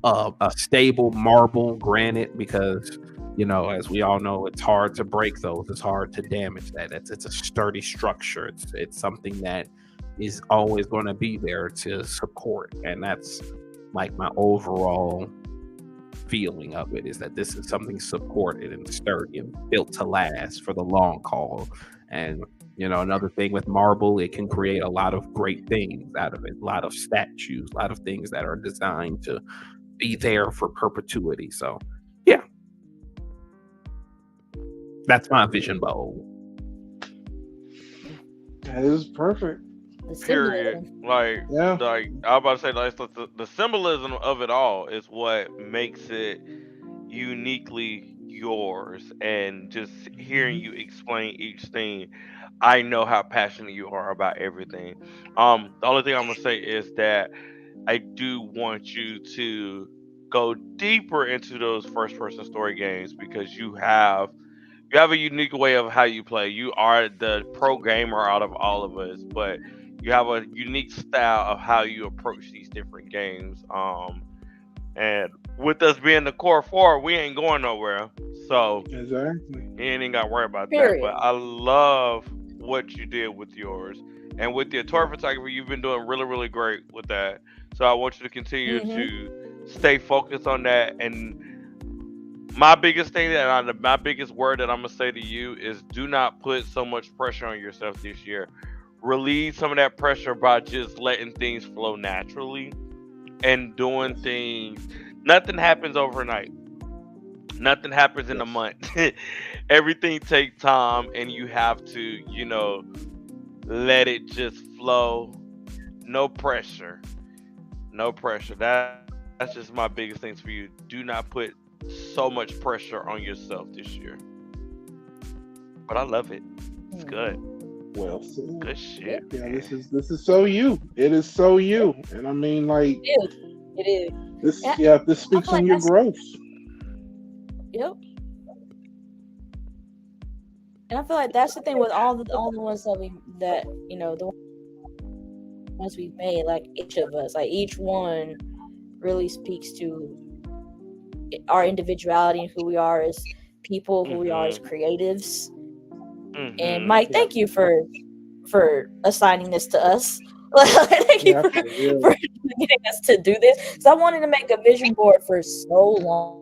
a stable marble granite, because as we all know, it's hard to break those, it's hard to damage that. It's a sturdy structure. It's something that is always going to be there to support, and that's like my overall feeling of it, is that this is something supported and sturdy and built to last for the long haul. And another thing with marble, it can create a lot of great things out of it, a lot of statues, a lot of things that are designed to be there for perpetuity. So yeah, that's my vision bowl. That is perfect. Period. Like I'm about to say, like the symbolism of it all is what makes it uniquely yours. And just hearing you explain each thing, I know how passionate you are about everything. The only thing I'm gonna say is that I do want you to go deeper into those first person story games, because you have a unique way of how you play. You are the pro gamer out of all of us, but you have a unique style of how you approach these different games. And with us being the core four, we ain't going nowhere. So exactly, you ain't got to worry about Period. that. But I love what you did with yours. And with your toy photography, you've been doing really, really great with that. So I want you to continue to stay focused on that. And my biggest thing my biggest word that I'm going to say to you is, do not put so much pressure on yourself this year. Relieve some of that pressure by just letting things flow naturally and doing things. Nothing happens overnight. Nothing happens in a month. Everything takes time, and you have to, let it just flow. No pressure. No pressure. That's just my biggest things for you. Do not put so much pressure on yourself this year. But I love it. It's good. Well said. Good shit. Yeah, this is so you. It is so you. And I mean, like, It is. This speaks on your growth. Yep. And I feel like that's the thing with all the ones the ones we've made, like each of us, like each one really speaks to our individuality and who we are as people, who we are as creatives. And Mike, thank you for assigning this to us. Thank you for getting us to do this. So I wanted to make a vision board for so long.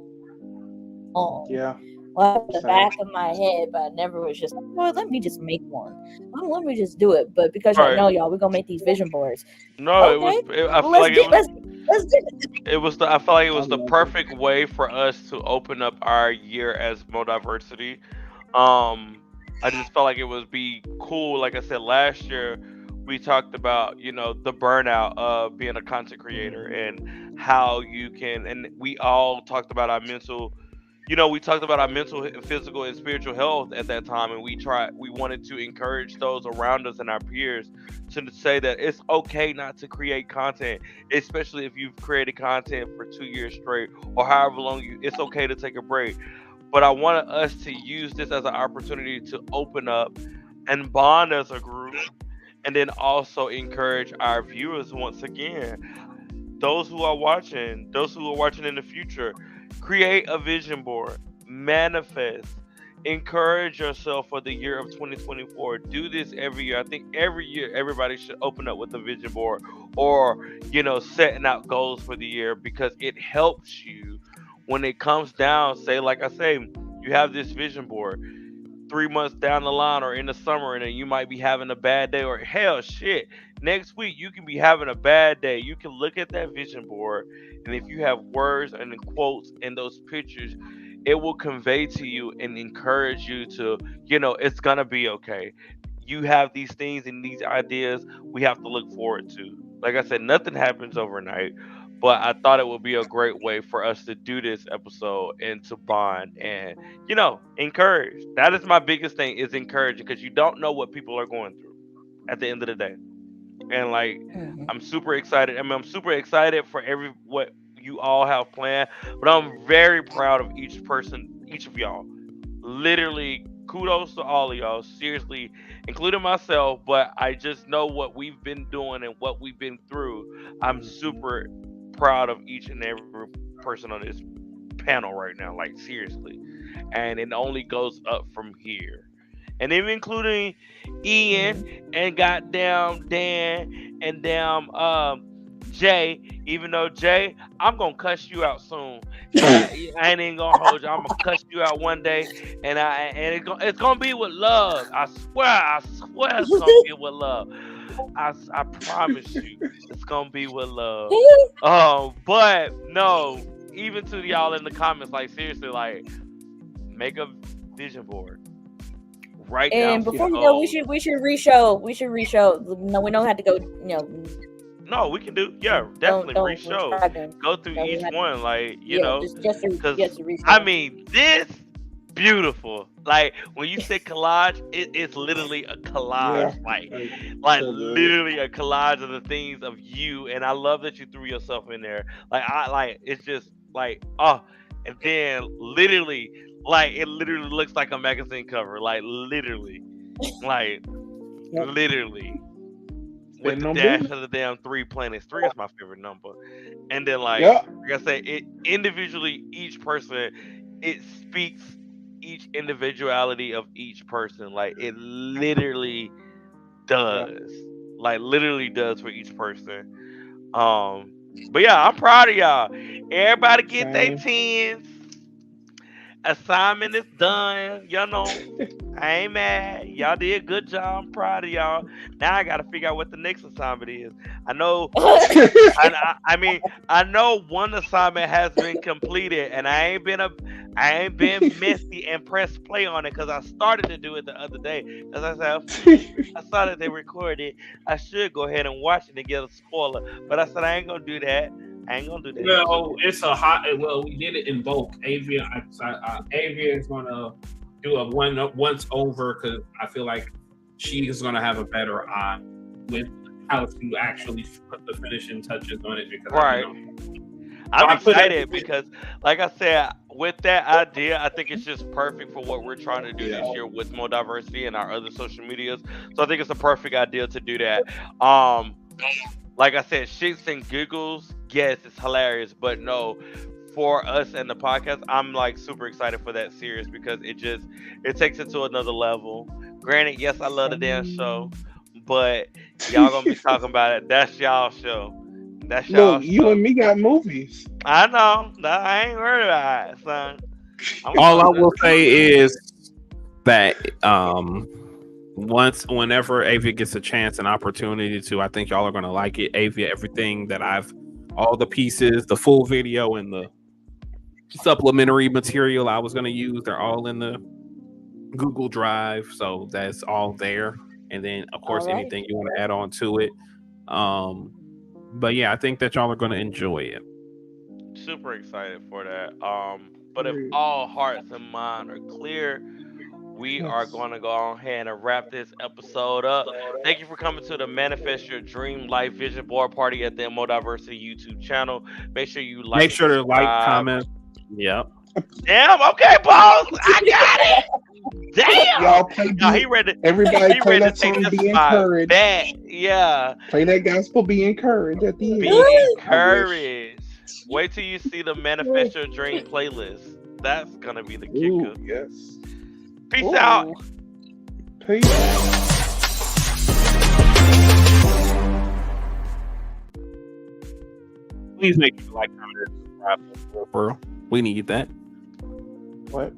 Yeah. well, the Same. back of my head, but I never was just like, well, let me just make one. Let me just do it. But because Right. no, y'all, we're gonna make these vision boards. No, it Okay, was. I feel let's like do it was. let's do it. It was the. I feel like it I was the love it. perfect way for us to open up our year as Modiversity. I just felt like it would be cool. Like I said last year, we talked about the burnout of being a content creator and how you can, and we all talked about our mental. We talked about our mental, physical, and spiritual health at that time, and we wanted to encourage those around us and our peers to say that it's okay not to create content, especially if you've created content for 2 years straight or however long it's okay to take a break. But I wanted us to use this as an opportunity to open up and bond as a group, and then also encourage our viewers once again, those who are watching, in the future, create a vision board, manifest, encourage yourself for the year of 2024. Do this every year. I think every year everybody should open up with a vision board, or setting out goals for the year, because it helps you when it comes down. Say, like I say, you have this vision board 3 months down the line or in the summer, and then you might be having a bad day, or hell shit, next week you can be having a bad day. You can look at that vision board, and if you have words and quotes in those pictures, it will convey to you and encourage you to, it's gonna be okay. You have these things and these ideas we have to look forward to. Like I said, nothing happens overnight, but I thought it would be a great way for us to do this episode and to bond and encourage. That is my biggest thing, is encouraging, because you don't know what people are going through at the end of the day. And like, Mhm. I'm super excited. I mean, I'm super excited for what you all have planned, but I'm very proud of each person, each of y'all. Literally, kudos to all of y'all, seriously, including myself. But I just know what we've been doing and what we've been through. I'm super proud of each and every person on this panel right now, like seriously. And it only goes up from here. And even including Ian and goddamn Dan and damn Jay. Even though Jay, I'm gonna cuss you out soon. I ain't even gonna hold you. I'm gonna cuss you out one day, and it's gonna be with love. I swear it's gonna be with love. I promise you, it's gonna be with love. But no, even to y'all in the comments, like seriously, like, make a vision board. Write down And some before we go, we goals. should reshow. We should reshow. No, we don't have to go. No, we can do, yeah, Don't definitely don't re-show. try to. Go through No, we each have. one, like, Yeah, just because to reshow. I mean, this beautiful. Like, when you say collage, it's literally a collage. Yeah. Like So good. literally a collage of the things of you. And I love that you threw yourself in there. It's just like, oh, and then literally, like, it literally looks like a magazine cover. Like literally. Like Yep. literally. With Standing the on dash business. of the damn 3 planets. 3 is my favorite number. And then like Yep. I said, it individually, each person, it speaks each individuality of each person. Like it literally Yeah. does. Like literally does for each person. But yeah, I'm proud of y'all. Everybody get their Same. 10s. Assignment is done. I ain't mad. Y'all did a good job. I'm proud of y'all. Now I gotta figure out what the next assignment is. I know. I mean, I know one assignment has been completed, and I ain't been messy and press play on it, because I started to do it the other day. As I said, I saw that they recorded. I should go ahead and watch it and get a spoiler, but I said I ain't gonna do that. Well, it's a hot. Well, we did it in bulk. Avia is gonna do a once over, because I feel like she is gonna have a better eye with how to actually put the finishing touches on it. Because Right. I'm excited because, like I said, with that idea, I think it's just perfect for what we're trying to do this year with more diversity and our other social medias. So I think it's a perfect idea to do that. Like I said, shits and giggles, yes, it's hilarious, but no, for us and the podcast, I'm like super excited for that series, because it takes it to another level. Granted, yes, I love the damn show, but y'all gonna be talking about it. That's y'all show. That's y'all Look, you show. and me got movies. I know. I ain't worried about it, son. All I will say is that whenever Avia gets a chance and opportunity to, I think y'all are gonna like it. Avia, everything that all the pieces, the full video and the supplementary material I was gonna use, they're all in the Google Drive, so that's all there. And then of course anything you want to add on to it. But yeah, I think that y'all are gonna enjoy it. Super excited for that. But if all hearts and minds are clear, we are going to go ahead and wrap this episode up. Thank you for coming to the Manifest Your Dream Life Vision Board Party at the MO Diversity YouTube channel. Make sure you like. Make sure to like, comment. Yep. Damn. Okay, boss. I got it. Damn. Y'all play He ready. Everybody He play ready that to take song. this Be spot encouraged. back. Yeah. Play that gospel. Be encouraged at the end. Be encouraged. Wait till you see the Manifest Your Dream playlist. That's gonna be the kicker. Ooh, yes. Peace Ooh. out. Peace. Please make sure to like, comment, and subscribe. We need that. What?